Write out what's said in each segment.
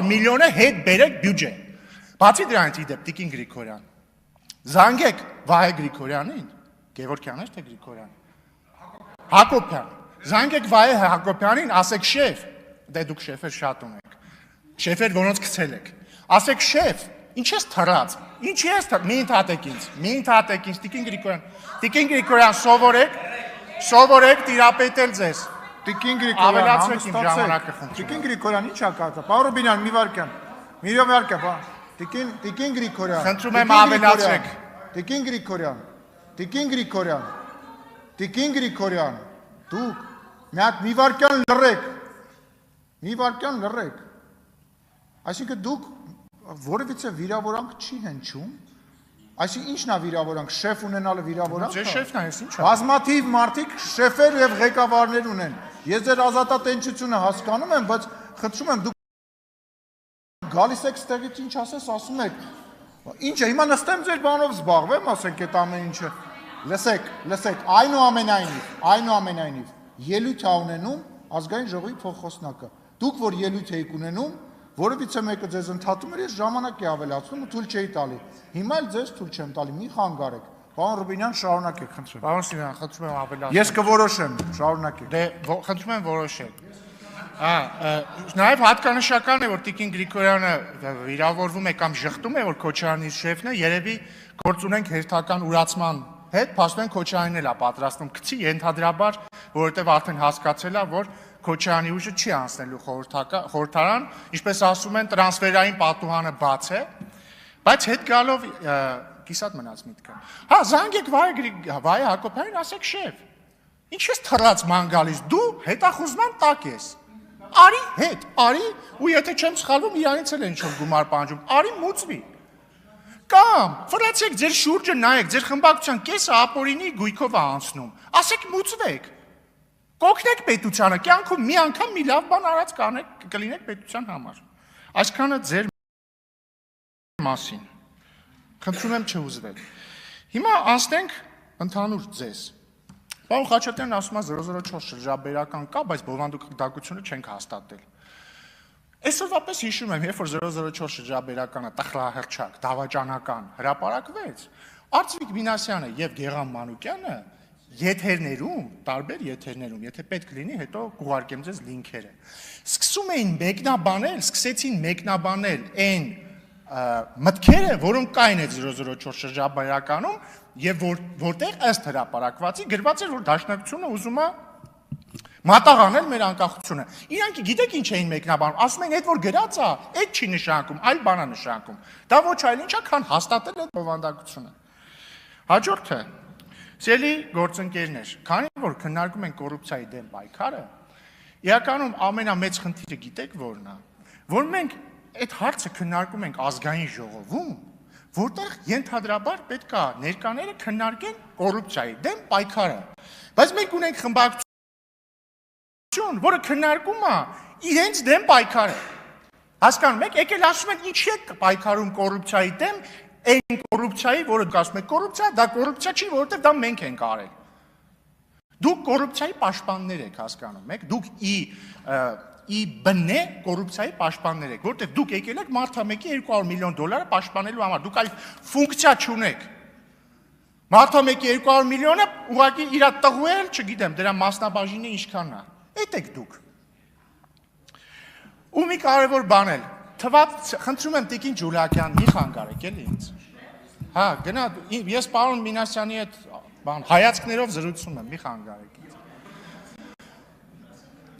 միլիոնը հետ բերեք բյուջե։ Բացի դրանից իդեպ Տիկին Գրիգորյան, զանգեք Վահե Գրիգորյանին, Գևորգյան էր թե Գրիգորյան։ Հակոբյան, զանգեք Վահե Հակոբյանին, ասեք շեֆ, դե դուք շեֆեր շատ ունեք, շեֆեր որոնց գցել եք, ասեք շեֆ, ինչ ես թռած, ինչի ես թռած, մի ընդհատեք ինձ, Տիկին Գրիգորյան սովորեք տիրապետել ձեզ։ Տիկին Գրիգորյան, հանգստացեք։ Տիկին Գրիգորյան, ի՞նչ ա կացա։ Պարոն Ռուբինյան, մի վարքյան, Տիկին Գրիգորյան։ Խնդրում եմ ավելացրեք։ Տիկին Գրիգորյան, դուք մի վարքյան լռեք։ Այսինքն դուք որևիցե վիրավորանք չի հնչում։ Այսինքն ինչն է վիրավորանք, շեֆ ունենալը վիրավորանք։ Ձեր շեֆն է, ինչ է։ Բազմաթիվ մարդիկ շեֆեր եւ ղեկավարներ ունեն։ Ես ձեր ազատատենչությունը հասկանում եմ, բայց խնդրում եմ դուք գալիս եք ստեղից ինչ ասես, ասում եք։ Ինչ է, հիմա նստեմ ձեր բանով զբաղվեմ, ասենք այդ ամեն ինչը։ Լսեք, այնուամենայնիվ ելույթ ա ունենում ազգային ժողովի փոխխոսնակը։ Դուք որ ելույթ եք ունենում, որովհետեւ մեկը ձեզ ընդհատում էր, ես ժամանակ է ավելացնում ու թույլ չէի տալի։ Հիմա էլ ձեզ թույլ չեմ տալի, մի խանգարեք։ Պարոն Ռուբինյան, շարունակեք, խնդրեմ։ Պարոն Սիմյան, խնդրում եմ ավելացնել։ Ես կորոշեմ, շարունակեք։ Դե խնդրում եմ որոշեք։ Նաև հատկանշական է, որ Տիկին Գրիգորյանը վիրավորվում է կամ ժխտում է, որ Քոչարյանի շեֆն է, երևի գործ ունենք հերթական ուրացման հետ, փաստորեն Քոչարյանն էլ է պատրաստում գցի ենթադրաբար, որովհետև արդեն հասկացել է, որ Քոչարյանի ուժը չի անցնելու խորհրդարան, ինչպես ասում են, տրանսֆերային պատուհանը բաց է, բայց հետ գալով կիսատ մնաց միտքը։ Հա, զանգեք Վահե Հակոբյանին, ասեք շեֆ, ինչ ես թռած ման գալիս, դու հետախուզման տակ ես։ Արի, ու եթե չեմ սխալվում, իրանից էլ են ինչ-որ գումար պահանջում, արի մուծվի։ Կամ ֆրացեք ձեր շուրջը նայեք, ձեր խմբակցության կեսը ապօրինի գույքով է անցնում, ասեք մուծվեք։ Կօգնեք պետությանը, կյանքում մի անգամ մի լավ բան արած կլինեք պետության համար։ Այսքանը ձեր մասին։ Խնդրում եմ չհուզվել։ Հիմա անցնենք ընդհանուր ձեզ։ Պարոն Խաչատրյանն ասում է 004 շրջաբերական կա, բայց բովանդակությունը չենք հաստատել։ Այսօրվա պես հիշում եմ, երբ որ 004 շրջաբերականը տխրահռչակ, դավաճանական հրապարակվեց, Արծվիկ Մինասյանը եւ Գեղամ Մանուկյանը եթերներում, տարբեր եթերներում, եթե պետք լինի, հետո կուղարկեմ ձեզ լինքերը։ Սկսեցին մեկնաբանել այն մտքերը, որոնք կային այդ 004 շրջաբերականում եւ որտեղ ըստ հրապարակվածի գրված էր, որ Դաշնակցությունը ուզում է մատաղանել մեր անկախությունը։ Իրանք գիտեք ինչ էին մեկնաբանում, ասում են, այդ որ գրած է, այդ չի նշանակում, այլ բան է նշանակում։ Դա ոչ այլ ինչ է, քան հաստատել այդ բովանդակությունը։ Հաջորդը Սիրելի գործընկերներ, քանի որ քննարկում են կոռուպցիայի դեմ պայքարը, իրականում ամենամեծ խնդիրը գիտեք որն է, որ մենք այդ հարցը քննարկում ենք ազգային ժողովում, որտեղ ենթադրաբար պետք է ներկաները քննարկեն կոռուպցիայի դեմ պայքարը։ Բայց մենք ունենք խմբակցություն, որը քննարկում է իրենց դեմ պայքարը։ Հասկանում եք, եկել ասում են, ինչի է պայքարում կոռուպցիայի դեմ, այն կոռուպցիայի, որը դուք ասում եք կոռուպցիա, դա կոռուպցիա չի, որովհետև դա մենք ենք արել։ Դուք կոռուպցիայի պաշտպաններ եք, հասկանում եք, դուք ի բնե կոռուպցիայի պաշտպաններ եք, որովհետև դուք եկել եք մարդամեկի $200 միլիոն պաշտպանելու համար, դուք այլ ֆունկցիա չունեք։ Մարդամեկի $200 միլիոնը ուղղակի իր տղու էլ, չգիտեմ, դրա մասնաբաժինը ինչքան է։ Էդ եք դուք։ Ու մի կարևոր բան էլ խնդրում եմ Տիկին Ջուլիակյան, մի խանգարեք էլի ինձ։ Հա, գնա, ես պարոն Մինասյանի հետ հայացքներով զրուցում եմ, մի խանգարեք ինձ։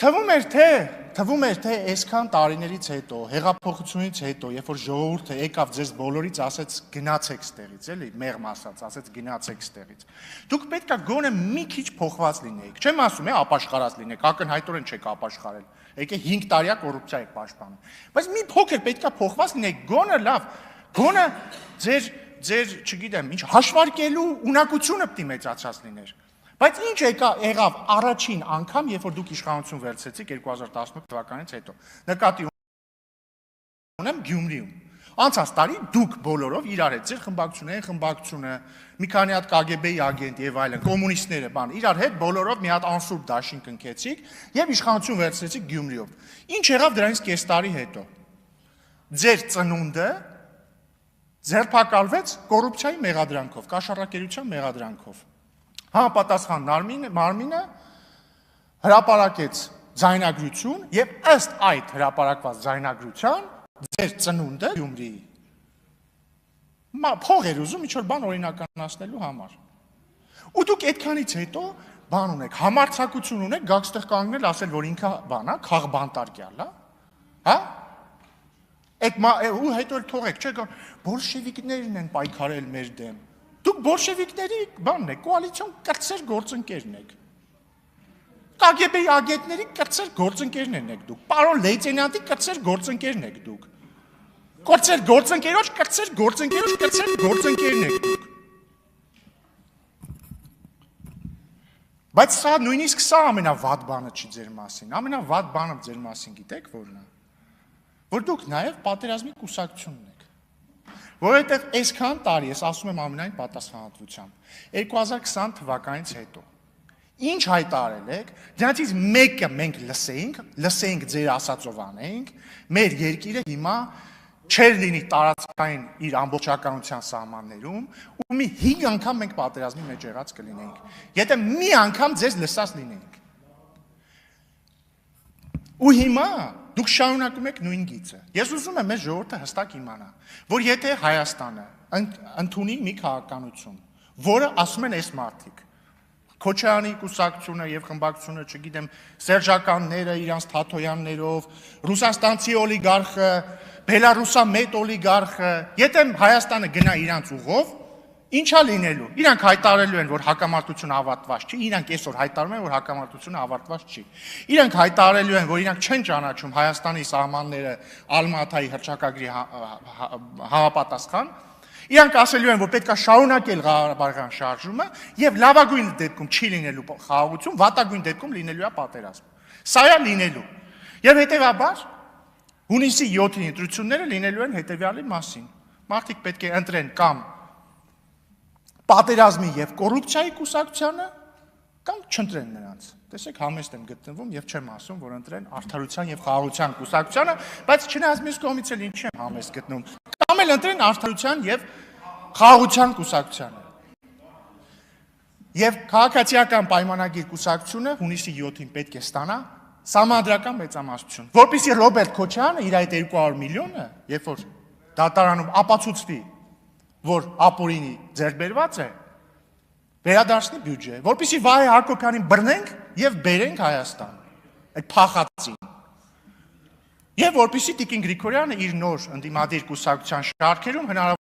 Թվում էր, թե այսքան տարիներից հետո, հեղափոխությունից հետո, երբ որ ժողովուրդը եկավ ձեզ բոլորից ասեց գնացեք ստեղից, էլի, մեղմ ասեց գնացեք ստեղից։ Դուք պետք է գոնե մի քիչ փոխված լինեիք։ Չեմ ասում, ապաշխարած լինեք, ակնհայտորեն չեք ապաշխարել։ Եկեք 5 տարիա կոռուպցիա եք պաշտպանում։ Բայց մի փոքր պետք է փոխված լինեք, գոնե լավ, գոնե ձեր, չգիտեմ, ինչ հաշվարկելու ունակությունը պետք է մեծացած լիներ։ Բայց ինչ եղավ առաջին անգամ, երբ որ դուք իշխանություն վերցրեցիք 2018 թվականից հետո։ Նկատի ունեմ Գյումրիում։ Անցած տարի դուք բոլորով իրար հետ, ձեր խմբակցությունը, մի քանի հատ KGB-ի ագենտ եւ այլն, կոմունիստները, իրար հետ բոլորով մի հատ անսուրբ դաշին կնքեցիք եւ իշխանություն վերցրեցիք Գյումրիով։ Ինչ եղավ դրանից կես տարի հետո։ ձեր ծնունդը ձերբակալվեց կոռուպցիայի մեղադրանքով, կաշառակերության մեղադրանքով։ Համապատասխան մարմինը հրապարակեց ձայնագրություն եւ ըստ այդ հրապարակված ձայնագրության ձեր ծնունդը Գյումրիի փող էր ուզում ինչ-որ բան օրինականացնելու համար։ Ու դուք այդքանից հետո բան ունեք, համարձակություն ունեք, գաք ստեղ կանգնել, ասել, որ ինքը բան է, քաղբանտարկյալ է, հա? Ու հետո էլ թողեք, չէ՞ բոլշևիկներն են պայքարել մեր դեմ։ Դուք բոլշևիկների բանն եք, կոալիցիոն կրտսեր գործընկերն եք։ KGB-ի ագենտների կրտսեր գործընկերներն եք դուք։ Պարոն լեյտենանտի կրտսեր գործընկերն եք դուք։ Կրտսեր գործընկերոջ, կրտսեր գործընկերն եք դուք։ Բայց սա նույնիսկ սա ամենավատ բանը չի ձեր մասին։ Ամենավատ բանը ձեր մասին գիտեք որն է։ Որ դուք նաև պատերազմի կուսակցությունն եք։ Որովհետև այսքան տարի, ես ասում եմ ամենայն պատասխանատվությամբ, 2020 թվականից հետո ինչ հայտարարել եք, դրանցից մեկը մենք լսեինք ձեր ասածով անենք, մեր երկիրը հիմա չեր լինի տարածքային իր ամբողջականության սահմաններում ու մի 5 անգամ մենք պատերազմի մեջ եղած կլինենք, եթե մի անգամ ձեզ լսած լինենք։ Ու հիմա դուք շարունակում եք նույն գիծը։ Ես ուզում եմ մեր ժողովուրդը հստակ իմանա, որ եթե Հայաստանը ընդունի մի քաղաքականություն, որը ասում են այս մարդիկ, Քոչարյանի կուսակցությունը եւ խմբակցությունը, չգիտեմ, սերժականները իրանց թաթոյաններով, ռուսաստանցի օլիգարխը, բելարուսամետ օլիգարխը, եթե Հայաստանը գնա իրանց ուղով, ինչա լինելու։ Իրանք հայտարարելու են, որ հակամարտությունը ավարտված չի, իրանք այսօր հայտարարում են, որ հակամարտությունը ավարտված չի։ Իրանք հայտարարելու են, որ իրանք չեն ճանաչում Հայաստանի սահմանները Ալմատայի հռչակագրի համապատասխան։ Իրանք ասելու են, որ պետք է շարունակել Ղարաբաղյան շարժումը եւ լավագույն դեպքում չի լինելու խաղաղություն, վատագույն դեպքում լինելու է պատերազմ։ Սա է լինելու։ Եվ հետեւաբար հունիսի 7-ի ընտրությունները լինելու են հետեւյալի մասին։ Մարդիկ պետք է ընտրեն կամ պատերազմի եւ կոռուպցիայի կուսակցությանը կամ չընտրեն նրանց։ Տեսեք, համեստ եմ գտնվում եւ չեմ ասում, որ ընտրեն արդարության եւ խաղաղության կուսակցությանը, բայց չնայած մյուս կողմից էլ ինչ եմ համեստ գտնում։ Կամ էլ ընտրեն արդարության եւ խաղաղության կուսակցությանը։ Եվ քաղաքացիական պայմանագիր կուսակցությունը հունիսի 7-ին պետք է ստանա սահմանադրական մեծամասնություն, որպեսզի Ռոբերտ Քոչարյանը իր այդ 200 միլիոնը, երբ որ դատարանում ապացուցվի, որ ապօրինի ձեռքբերված է, վերադարձնի բյուջե, որպեսզի Վահե Հակոբյանին բռնենք եւ բերենք Հայաստան, այդ փախածին։ Եվ որպեսզի Տիկին Գրիգորյանը իր նոր ընդդիմադիր կուսակցության շարքերում հնարավոր